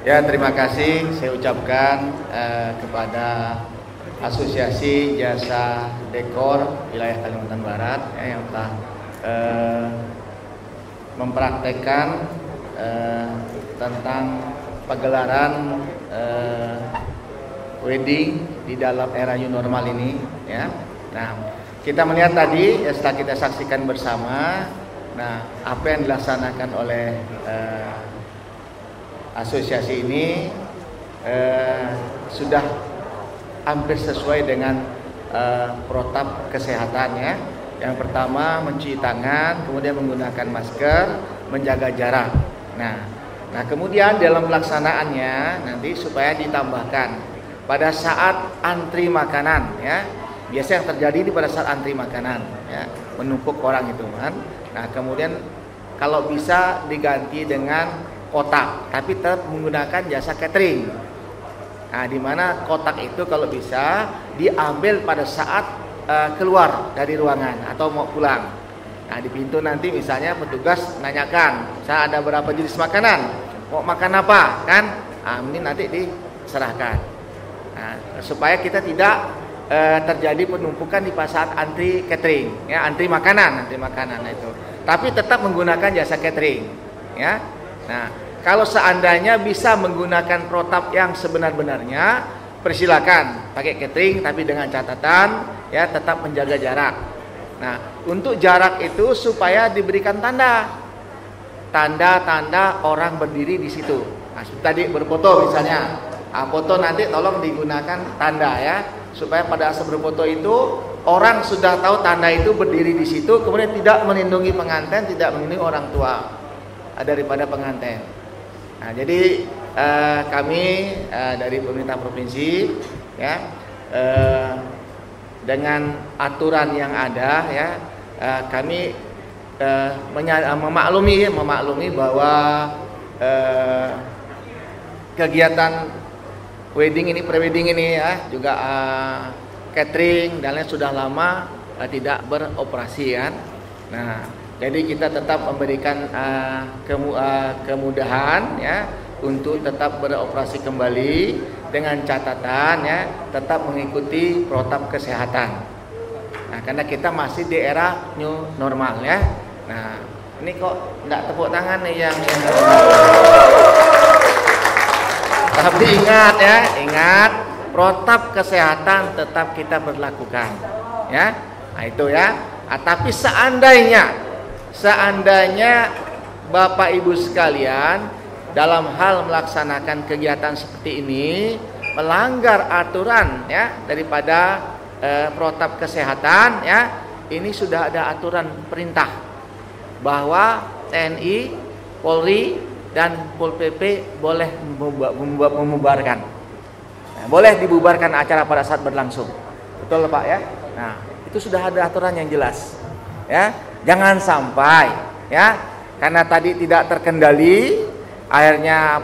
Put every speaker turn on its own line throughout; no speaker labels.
Ya, terima kasih saya ucapkan kepada Asosiasi Jasa Dekor Wilayah Kalimantan Barat yang telah mempraktekkan tentang pagelaran wedding di dalam era new normal ini, ya. Nah, kita melihat tadi setelah kita saksikan bersama, nah apa yang dilaksanakan oleh asosiasi ini sudah hampir sesuai dengan protap kesehatannya. Yang pertama mencuci tangan, kemudian menggunakan masker, menjaga jarak. Nah kemudian dalam pelaksanaannya nanti supaya ditambahkan pada saat antri makanan, ya. Biasa yang terjadi pada saat antri makanan, ya, menumpuk orang itu kan. Nah kemudian kalau bisa diganti dengan kotak, tapi tetap menggunakan jasa catering. Nah, di mana kotak itu kalau bisa diambil pada saat keluar dari ruangan atau mau pulang. Nah, di pintu nanti misalnya petugas nanyakan, saya ada berapa jenis makanan, mau makan apa, kan? Nah, ini nanti diserahkan. Nah, supaya kita tidak terjadi penumpukan di saat antri catering, ya, antri makanan itu. Tapi tetap menggunakan jasa catering, ya. Nah, kalau seandainya bisa menggunakan protap yang sebenar-benarnya, persilakan pakai catering, tapi dengan catatan, ya, tetap menjaga jarak. Nah, untuk jarak itu supaya diberikan tanda orang berdiri di situ. Nah, tadi berfoto misalnya, foto nanti tolong digunakan tanda, ya, supaya pada saat berfoto itu orang sudah tahu tanda itu berdiri di situ, kemudian tidak melindungi pengantin, tidak melindungi orang tua daripada pengantin. Nah, jadi kami dari pemerintah provinsi, ya, dengan aturan yang ada, ya, kami memaklumi bahwa kegiatan wedding ini, prewedding ini, ya, juga catering dan lain sudah lama tidak beroperasi, kan. Nah, jadi kita tetap memberikan kemudahan, ya, untuk tetap beroperasi kembali dengan catatan, ya, tetap mengikuti protap kesehatan. Nah, karena kita masih di era new normal, ya. Nah, ini kok enggak tepuk tangan nih yang tapi ingat protap kesehatan tetap kita berlakukan, ya. Nah, itu, ya. Nah, tapi seandainya Bapak Ibu sekalian dalam hal melaksanakan kegiatan seperti ini melanggar aturan, ya, daripada protap kesehatan, ya, ini sudah ada aturan perintah bahwa TNI, Polri dan Pol PP boleh membubarkan. Nah, boleh dibubarkan acara pada saat berlangsung. Betul, Pak, ya? Nah, itu sudah ada aturan yang jelas. Ya, jangan sampai, ya, karena tadi tidak terkendali, akhirnya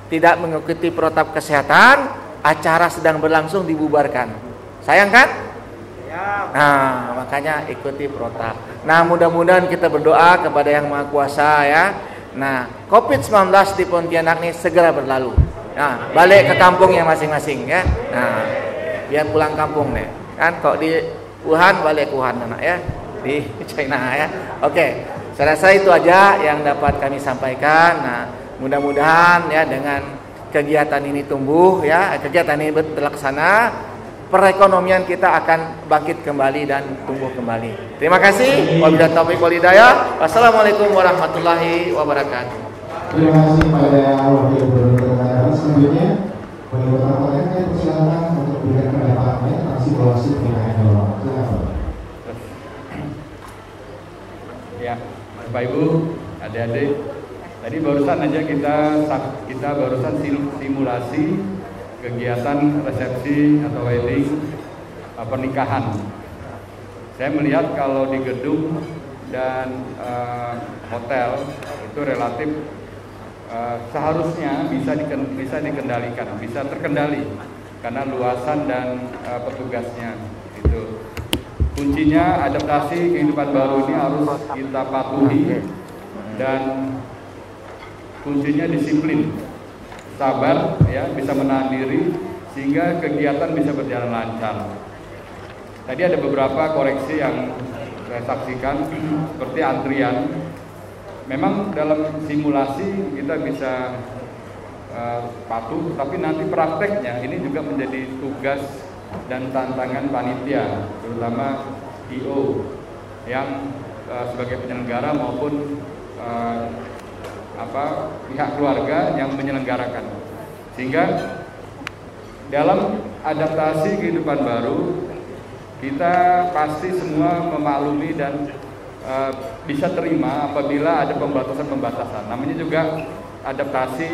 tidak mengikuti protap kesehatan, acara sedang berlangsung dibubarkan. Sayang, kan? Nah, makanya ikuti protap. Nah, mudah-mudahan kita berdoa kepada Yang Maha Kuasa, ya. Nah, COVID-19 di Pontianak ini segera berlalu. Nah, balik ke kampungnya masing-masing, ya. Nah, biar pulang kampung deh. Kan kok di Wuhan balik ke Wuhan, anak, ya. Di China, ya. Oke, saya rasa itu aja yang dapat kami sampaikan. Nah, mudah-mudahan, ya, dengan kegiatan ini tumbuh, ya, kegiatan ini terlaksana, perekonomian kita akan bangkit kembali dan tumbuh kembali. Terima kasih. Wabillahi taufiq wal hidayah. Wassalamualaikum warahmatullahi wabarakatuh.
Terima kasih pada Wakil Gubernur. Selanjutnya, bagi rekan-rekan saya persilakan untuk memberikan pendapatnya aksi evaluasi PKN Dolong. Silakan.
Ya, Bapak Ibu, adik-adik, tadi barusan aja kita barusan simulasi kegiatan resepsi atau wedding pernikahan. Saya melihat kalau di gedung dan hotel itu relatif seharusnya bisa dikendalikan, bisa terkendali karena luasan dan petugasnya itu. Kuncinya adaptasi kehidupan baru ini harus kita patuhi dan kuncinya disiplin. sabar, ya, bisa menahan diri sehingga kegiatan bisa berjalan lancar. Tadi ada beberapa koreksi yang saya saksikan seperti antrian. Memang dalam simulasi kita bisa patuh, tapi nanti prakteknya ini juga menjadi tugas dan tantangan panitia, terutama IO yang sebagai penyelenggara maupun pihak keluarga yang menyelenggarakan. Sehingga dalam adaptasi kehidupan baru kita pasti semua memaklumi dan bisa terima apabila ada pembatasan-pembatasan. Namanya juga adaptasi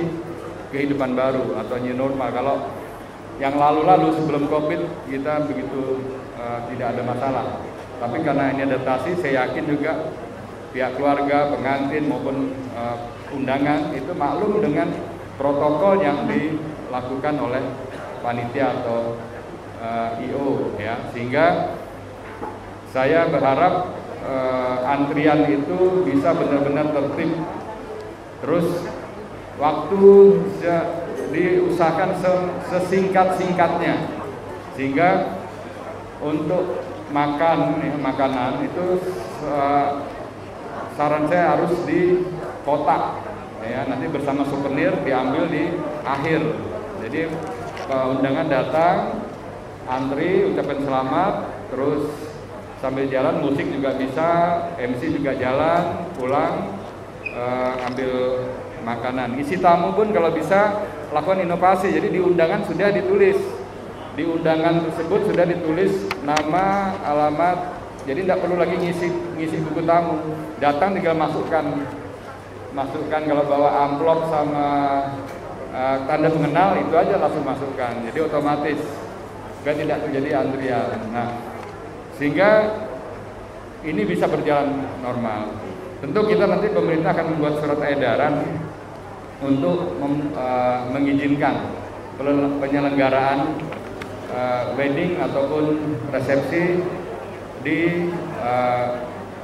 kehidupan baru atau new normal. Kalau yang lalu-lalu sebelum COVID kita begitu tidak ada masalah. Tapi karena ini adaptasi, saya yakin juga pihak keluarga, pengantin maupun undangan itu maklum dengan protokol yang dilakukan oleh panitia atau IO, ya. Sehingga saya berharap antrian itu bisa benar-benar tertib. Terus waktu diusahakan sesingkat-singkatnya, sehingga untuk makanan itu saran saya harus di kotak, ya, nanti bersama souvenir diambil di akhir. Jadi undangan datang, antri, ucapkan selamat, terus sambil jalan musik juga bisa, MC juga jalan, pulang ambil makanan. Isi tamu pun kalau bisa lakukan inovasi. Jadi di undangan sudah ditulis, di undangan tersebut sudah ditulis nama, alamat. Jadi tidak perlu lagi ngisi buku tamu. Datang tinggal masukkan kalau bawa amplop sama tanda pengenal itu aja langsung masukkan. Jadi otomatis supaya tidak terjadi antrian. Nah, sehingga ini bisa berjalan normal. Tentu kita nanti pemerintah akan membuat surat edaran untuk mengizinkan penyelenggaraan wedding ataupun resepsi di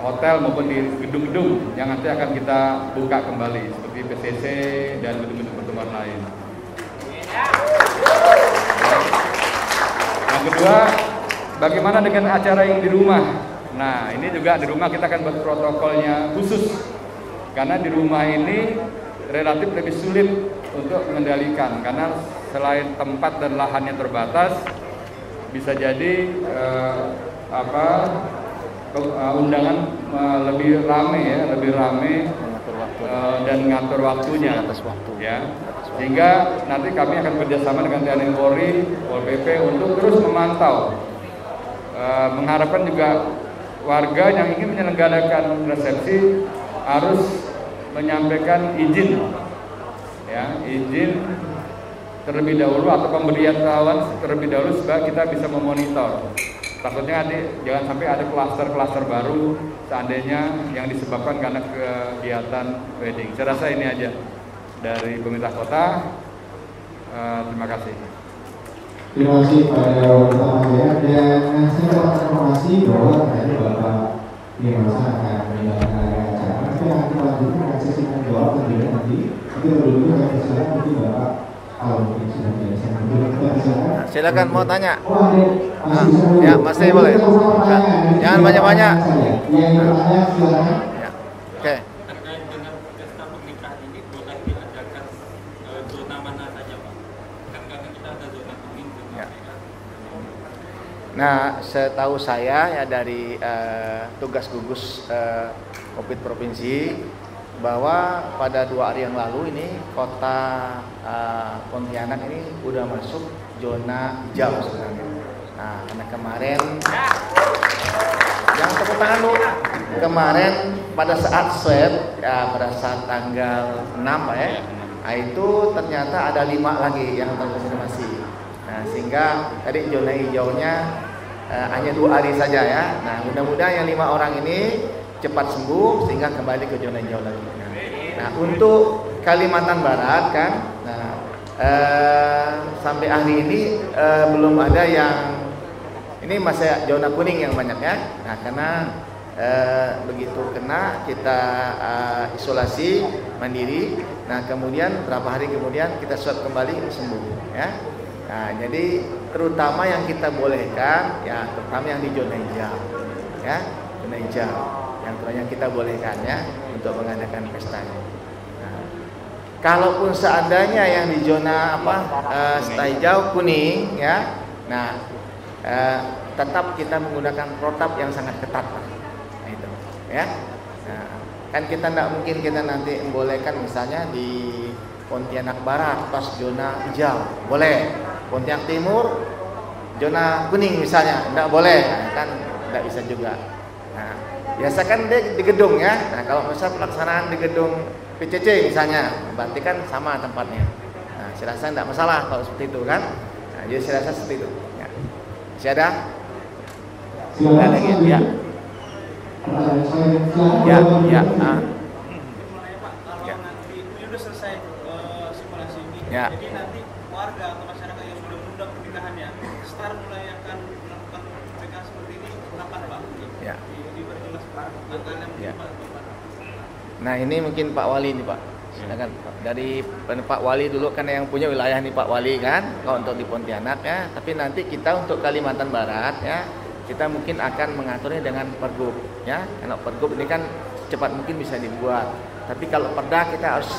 hotel maupun di gedung-gedung yang nanti akan kita buka kembali seperti PCC dan gedung-gedung pertemuan lain. Yang kedua, bagaimana dengan acara yang di rumah? Nah, ini juga di rumah kita akan buat protokolnya khusus karena di rumah ini relatif lebih sulit untuk mengendalikan karena selain tempat dan lahannya terbatas, bisa jadi undangan lebih ramai dan ngatur waktunya, ya. Sehingga nanti kami akan bekerjasama dengan TNI Polri, Pol PP untuk terus memantau. Mengharapkan juga warga yang ingin menyelenggarakan resepsi harus menyampaikan izin, ya, izin terlebih dahulu atau pemberian tahuan terlebih dahulu supaya kita bisa memonitor. Takutnya jangan sampai ada klaster-klaster baru seandainya yang disebabkan karena kegiatan wedding. Saya rasa ini aja dari pemerintah kota. Terima kasih.
Terima kasih pada pertama ya, dan saya dapat informasi bahwa tadi Bapak Nirmasa akan menjalankan acara, tapi akan kita lanjutkan dengan sesi menjawab tentunya nanti. Tapi dulu saya persilakan mungkin Bapak kalau mungkin sudah biasa kita persilakan.
Silakan mau tanya.
Oh, ada.
Ya, masih boleh. Jangan banyak-banyak.
Yang bertanya silakan.
Ya. Oke.
Terkait dengan pesta pernikahan ini boleh diadakan zona mana saja, Pak? Kan karena kita ada zona kuning, zona merah.
Nah, setahu saya ya dari tugas gugus COVID provinsi bahwa pada 2 hari yang lalu ini kota Pontianak ini udah masuk zona hijau sebenarnya. Nah, karena kemarin yang tepuk tangan dulu. Kemarin pada saat swab ya pada saat tanggal 6 Pak ya. Nah, itu ternyata ada 5 lagi yang terkonfirmasi. Nah, sehingga tadi zona hijaunya hanya 2 hari saja ya. Nah, mudah-mudahan yang 5 orang ini cepat sembuh sehingga kembali ke zona hijau lagi. Nah, untuk Kalimantan Barat kan, nah sampai hari ini belum ada yang ini masih zona kuning yang banyak ya. Nah, karena begitu kena kita isolasi mandiri. Nah kemudian berapa hari kemudian kita swab kembali sembuh ya. Nah jadi terutama yang kita bolehkan ya, terutama yang di zona hijau ya, zona hijau yang kita bolehkan ya untuk mengadakan pestanya. Nah, kalaupun seandainya yang di zona hijau kuning ya, nah tetap kita menggunakan protap yang sangat ketat Pak. Nah, itu ya. Nah, kan kita tidak mungkin kita nanti membolehkan misalnya di Pontianak Barat pas zona hijau boleh, Pontianak Timur zona kuning misalnya tidak boleh, nah, kan tidak bisa juga. Nah, biasa kan dia di gedung ya. Nah kalau misal pelaksanaan di gedung PCC misalnya, berarti kan sama tempatnya. Nah saya rasa tidak masalah kalau seperti itu kan. Nah, jadi saya rasa seperti itu. Ya. Masih ada?
Silakan
lagi ya.
Ya,
ya.
Kalau nanti ini udah selesai simulasi ini,
Ya.
jadi nanti warga atau masyarakat yang sudah menunda pernikahannya, start mulai akan melakukan pernikahan seperti ini kapan Pak?
Ya.
Diperjelas tanggalnya mungkin
Ya.
Pak.
Nah ini mungkin Pak Wali nih Pak. Silakan Pak. Dari Pak Wali dulu kan yang punya wilayah nih Pak Wali kan, kalau untuk di Pontianak ya. Tapi nanti kita untuk Kalimantan Barat ya, kita mungkin akan mengaturnya dengan pergub ya. Karena pergub ini kan cepat mungkin bisa dibuat. Tapi kalau perda kita harus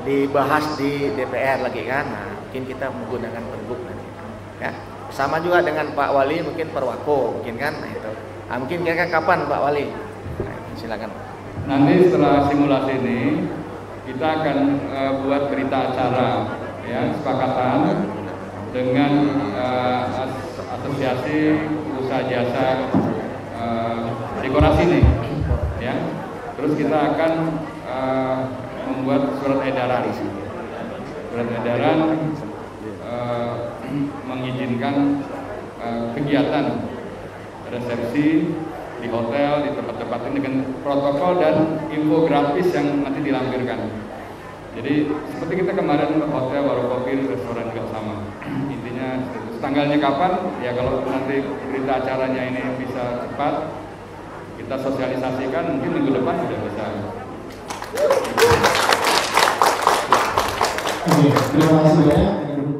dibahas di DPR lagi kan. Nah, mungkin kita menggunakan pergub nanti. Ya. Sama juga dengan Pak Wali mungkin Perwako mungkin kan. Nah, itu. Nah, mungkin kira-kira kapan Pak Wali? Nah, silakan.
Nanti setelah simulasi ini kita akan buat berita acara ya, kesepakatan dengan asosiasi usaha jasa dekorasi nih ya. Terus kita akan membuat surat edaran mengizinkan kegiatan resepsi di hotel, di tempat-tempat ini dengan protokol dan infografis yang nanti dilampirkan. Jadi seperti kita kemarin hotel, warung kopi, restoran juga sama. Intinya tanggalnya kapan? Ya kalau nanti berita acaranya ini bisa cepat kita sosialisasikan, mungkin minggu depan sudah bisa.
Oke, terima kasih banyak.